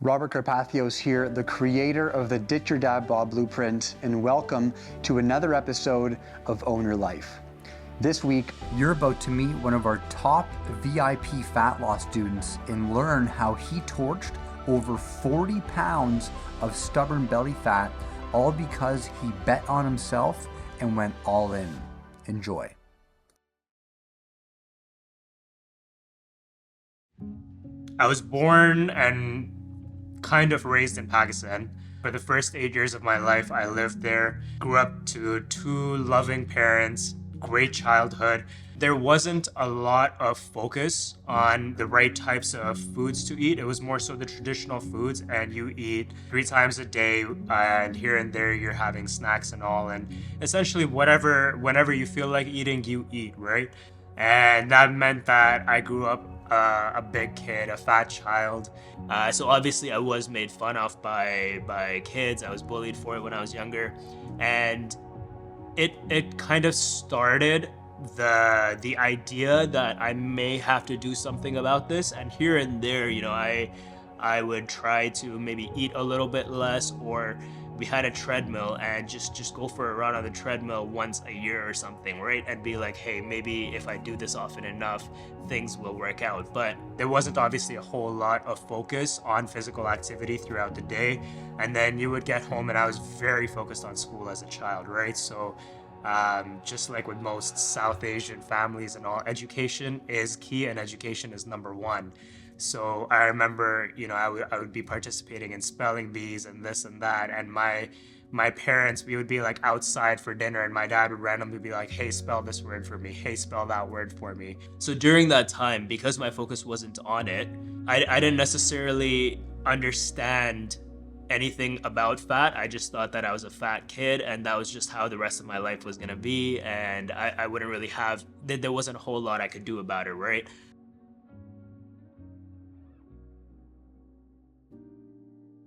Robert Karpathios here, the creator of the Ditch Your Dad-bod Blueprint, and welcome to another episode of Own Your Life. This week, you're about to meet one of our top VIP fat loss students and learn how he torched over 40 pounds of stubborn belly fat, all because he bet on himself and went all in. Enjoy. I was born and kind of raised in Pakistan. For the first 8 years of my life, I lived there, grew up to two loving parents, great childhood. There wasn't a lot of focus on the right types of foods to eat. It was more so the traditional foods, and you eat 3 times a day, and here and there you're having snacks and all, and essentially whenever you feel like eating, you eat, right? And that meant that I grew up a big kid, a fat child. So obviously I was made fun of by kids. I was bullied for it when I was younger, and it kind of started the idea that I may have to do something about this. And here and there, I would try to maybe eat a little bit less, or we had a treadmill and just go for a run on the treadmill once a year or something, right? And be like, hey, maybe if I do this often enough, things will work out. But there wasn't obviously a whole lot of focus on physical activity throughout the day. And then you would get home, and I was very focused on school as a child, right? So just like with most South Asian families and all, education is key, and education is number one. So I remember, I would be participating in spelling bees and this and that, and my parents, we would be like outside for dinner, and my dad would randomly be like, hey, spell this word for me, hey, spell that word for me. So during that time, because my focus wasn't on it, I didn't necessarily understand anything about fat. I just thought that I was a fat kid, and that was just how the rest of my life was gonna be, and I wouldn't really there wasn't a whole lot I could do about it, right?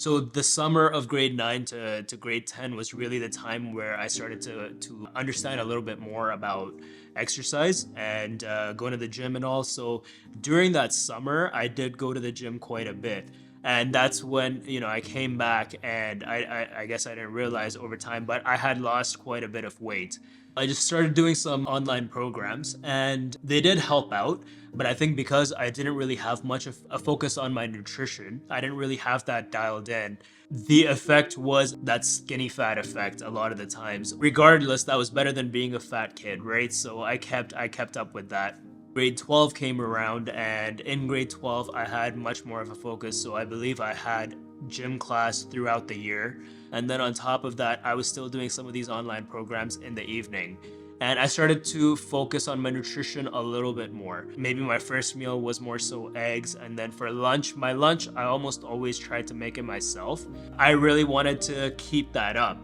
So the summer of grade 9 to grade 10 was really the time where I started to understand a little bit more about exercise and going to the gym and all. So during that summer, I did go to the gym quite a bit. And that's when, I came back, and I guess I didn't realize over time, but I had lost quite a bit of weight. I just started doing some online programs, and they did help out. But I think because I didn't really have much of a focus on my nutrition, I didn't really have that dialed in. The effect was that skinny fat effect a lot of the times. Regardless, that was better than being a fat kid, right? So I kept up with that. Grade 12 came around, and in grade 12 I had much more of a focus. So I believe I had gym class throughout the year. And then on top of that, I was still doing some of these online programs in the evening. And I started to focus on my nutrition a little bit more. Maybe my first meal was more so eggs, and then for lunch, my lunch, I almost always tried to make it myself. I really wanted to keep that up.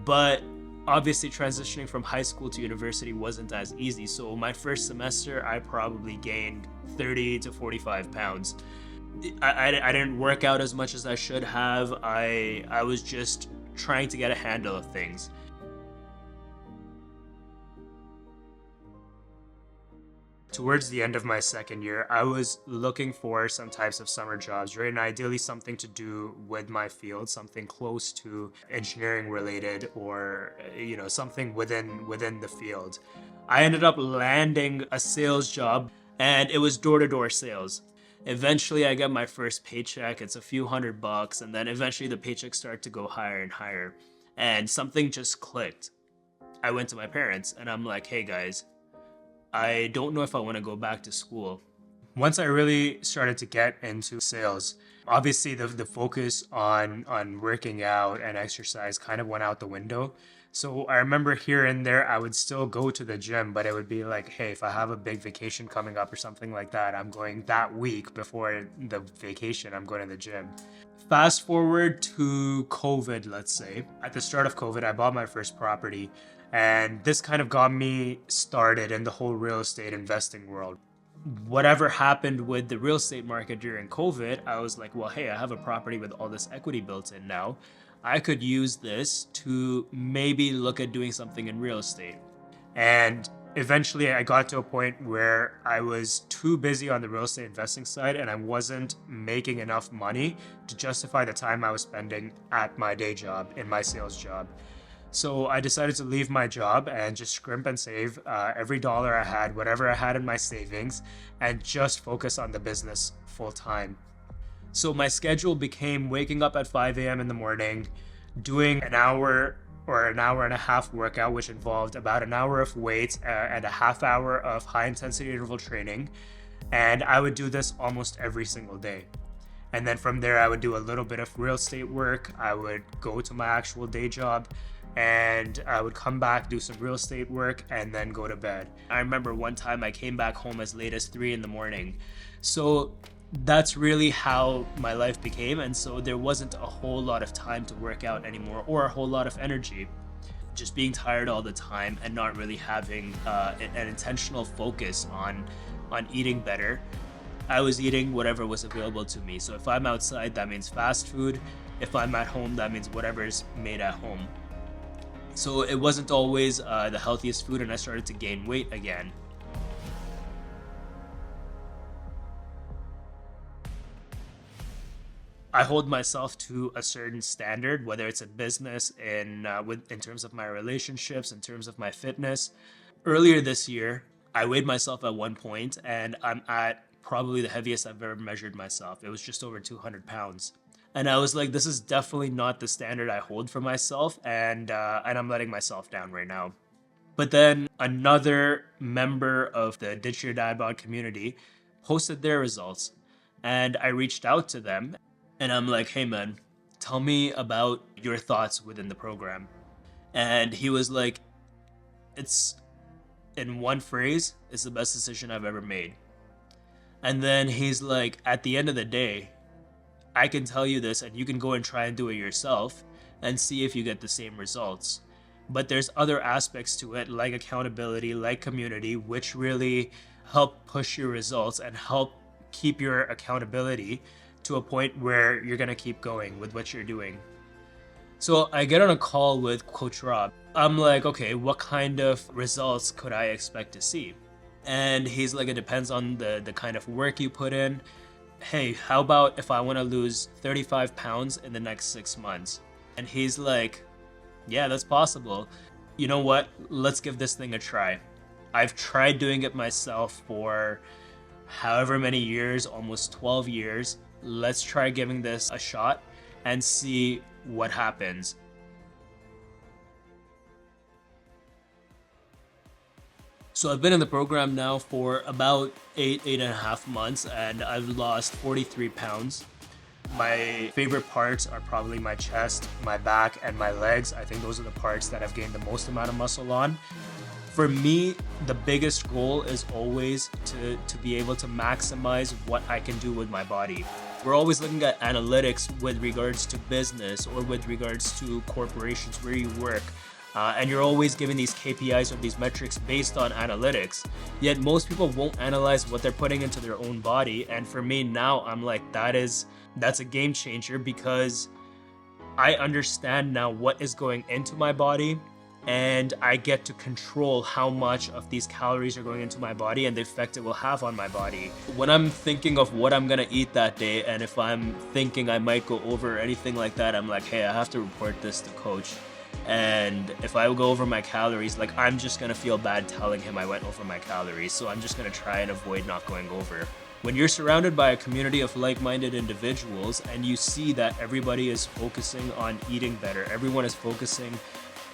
But obviously transitioning from high school to university wasn't as easy. So my first semester, I probably gained 30 to 45 pounds. I didn't work out as much as I should have. I was just trying to get a handle of things. Towards the end of my second year, I was looking for some types of summer jobs, right? And ideally something to do with my field, something close to engineering related, or, something within the field. I ended up landing a sales job, and it was door-to-door sales. Eventually I get my first paycheck. It's a few $100, and then eventually the paychecks start to go higher and higher. And something just clicked. I went to my parents, and I'm like, hey guys, I don't know if I want to go back to school. Once I really started to get into sales, obviously the focus on working out and exercise kind of went out the window. So I remember here and there, I would still go to the gym, but it would be like, hey, if I have a big vacation coming up or something like that, I'm going that week before the vacation, I'm going to the gym. Fast forward to COVID, let's say. At the start of COVID, I bought my first property. And this kind of got me started in the whole real estate investing world. Whatever happened with the real estate market during COVID, I was like, well, hey, I have a property with all this equity built in now. I could use this to maybe look at doing something in real estate. And Eventually, I got to a point where I was too busy on the real estate investing side and I wasn't making enough money to justify the time I was spending at my day job, in my sales job. So I decided to leave my job and just scrimp and save every dollar I had, whatever I had in my savings, and just focus on the business full time. So my schedule became waking up at 5 a.m. in the morning, doing an hour or an hour and a half workout, which involved about an hour of weights and a half hour of high intensity interval training. And I would do this almost every single day. And then from there, I would do a little bit of real estate work. I would go to my actual day job and I would come back, do some real estate work, and then go to bed. I remember one time I came back home as late as 3 in the morning. So that's really how my life became. And so there wasn't a whole lot of time to work out anymore or a whole lot of energy. Just being tired all the time and not really having an intentional focus on eating better. I was eating whatever was available to me. So if I'm outside, that means fast food. If I'm at home, that means whatever's made at home. So it wasn't always the healthiest food, and I started to gain weight again. I hold myself to a certain standard, whether it's in business, in terms of my relationships, in terms of my fitness. Earlier this year, I weighed myself at one point, and I'm at probably the heaviest I've ever measured myself. It was just over 200 pounds. And I was like, this is definitely not the standard I hold for myself, and I'm letting myself down right now. But then another member of the Ditch Your Dad-bod community posted their results, and I reached out to them, and I'm like, hey man, tell me about your thoughts within the program. And he was like, it's, in one phrase, it's the best decision I've ever made. And then he's like, at the end of the day, I can tell you this and you can go and try and do it yourself and see if you get the same results. But there's other aspects to it, like accountability, like community, which really help push your results and help keep your accountability to a point where you're going to keep going with what you're doing. So I get on a call with Coach Rob. I'm like, okay, what kind of results could I expect to see? And he's like, it depends on the kind of work you put in. Hey, how about if I want to lose 35 pounds in the next 6 months? And he's like, yeah, that's possible. You know what? Let's give this thing a try. I've tried doing it myself for however many years, almost 12 years. Let's try giving this a shot and see what happens. So I've been in the program now for about 8.5 months, and I've lost 43 pounds. My favorite parts are probably my chest, my back, and my legs. I think those are the parts that I've gained the most amount of muscle on. For me, the biggest goal is always to be able to maximize what I can do with my body. We're always looking at analytics with regards to business or with regards to corporations where you work. And you're always given these KPIs or these metrics based on analytics. Yet most people won't analyze what they're putting into their own body. And for me now, I'm like, that's a game changer, because I understand now what is going into my body, and I get to control how much of these calories are going into my body and the effect it will have on my body. When I'm thinking of what I'm gonna eat that day, and if I'm thinking I might go over or anything like that, I'm like, hey, I have to report this to coach. And if I go over my calories, like, I'm just gonna feel bad telling him I went over my calories. So I'm just gonna try and avoid not going over. When you're surrounded by a community of like-minded individuals and you see that everybody is focusing on eating better, everyone is focusing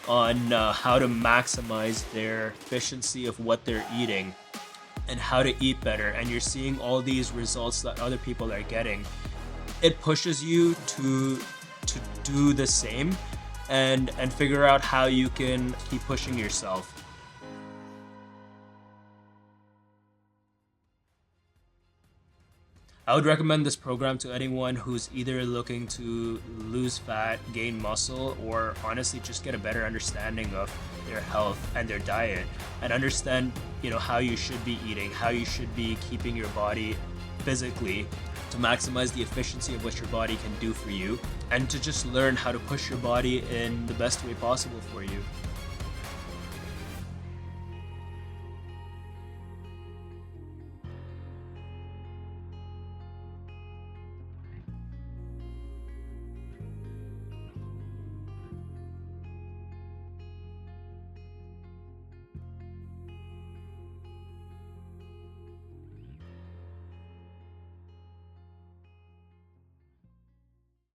on how to maximize their efficiency of what they're eating and how to eat better, and you're seeing all these results that other people are getting, it pushes you to do the same and figure out how you can keep pushing yourself. I would recommend this program to anyone who's either looking to lose fat, gain muscle, or honestly just get a better understanding of their health and their diet, and understand, how you should be eating, how you should be keeping your body physically to maximize the efficiency of what your body can do for you, and to just learn how to push your body in the best way possible for you.